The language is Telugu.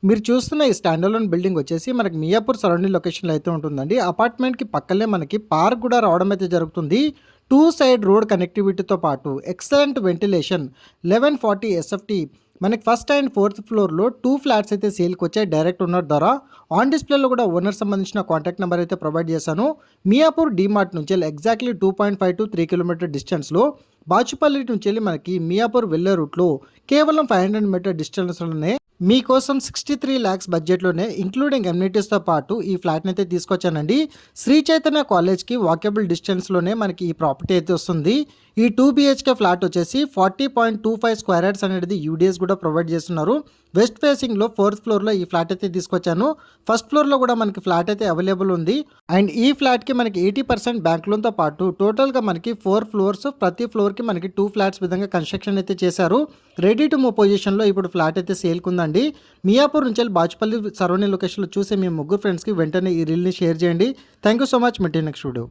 మీరు చూస్తున్న ఈ స్టాండ్ అలోన్ బిల్డింగ్ వచ్చేసి మనకి మియాపూర్ సరౌండింగ్ లొకేషన్లో అయితే ఉంటుందండి. అపార్ట్మెంట్కి పక్కనే మనకి పార్క్ కూడా రావడం అయితే జరుగుతుంది. టూ సైడ్ రోడ్ కనెక్టివిటీతో పాటు ఎక్సలెంట్ వెంటిలేషన్, 1140 ఎస్ఎఫ్టీ. మనకి ఫస్ట్ అండ్ ఫోర్త్ ఫ్లోర్లో 2 ఫ్లాట్స్ అయితే సేల్కి వచ్చాయి డైరెక్ట్ ఓనర్ ద్వారా. ఆన్ డిస్ప్లేలో కూడా ఓనర్ సంబంధించిన కాంటాక్ట్ నెంబర్ అయితే ప్రొవైడ్ చేశాను. మియాపూర్ డీమార్ట్ నుంచి ఎగ్జాక్ట్లీ 2.5 to 3 కిలోమీటర్ డిస్టెన్స్లో, బాచుపల్లి నుంచి వెళ్ళి మనకి మియాపూర్ వెళ్ళే రూట్లో కేవలం 500 మీటర్ డిస్టెన్స్లోనే మీకోసం 63 lakhs బడ్జెట్లోనే ఇంక్లూడింగ్ ఎమ్యూనిటీస్తో పాటు ఈ ఫ్లాట్ని అయితే తీసుకొచ్చానండి. శ్రీ చైతన్య కాలేజ్కి వాకబుల్ డిస్టెన్స్లోనే మనకి ఈ ప్రాపర్టీ అయితే వస్తుంది. ఈ 2 BHK ఫ్లాట్ వచ్చేసి 40.25 స్క్వేర్ యార్డ్స్ అనేది యూడిఎస్ కూడా ప్రొవైడ్ చేస్తున్నారు. వెస్ట్ ఫేసింగ్లో 4th ఫ్లోర్లో ఈ ఫ్లాట్ అయితే తీసుకొచ్చాను. ఫస్ట్ ఫ్లోర్లో కూడా మనకి ఫ్లాట్ అయితే అవైలబుల్ ఉంది. అండ్ ఈ ఫ్లాట్కి మనకి 80% బ్యాంక్ లోన్తో పాటు టోటల్గా మనకి 4 ఫ్లోర్స్, ప్రతి ఫ్లోర్కి మనకి 2 ఫ్లాట్స్ విధంగా కన్స్ట్రక్షన్ అయితే చేశారు. రెడీ టు మూవ్ పొజిషన్లో ఇప్పుడు ఫ్లాట్ అయితే సేల్కి ఉందండి. మియాపూర్ నుంచి బాచుపల్లి సరౌండింగ్ లొకేషన్లో చూసే మీ ముగ్గురు ఫ్రెండ్స్కి వెంటనే ఈ రీల్ని షేర్ చేయండి. Thank you so much. మళ్ళీ నెక్స్ట్ వీడియో.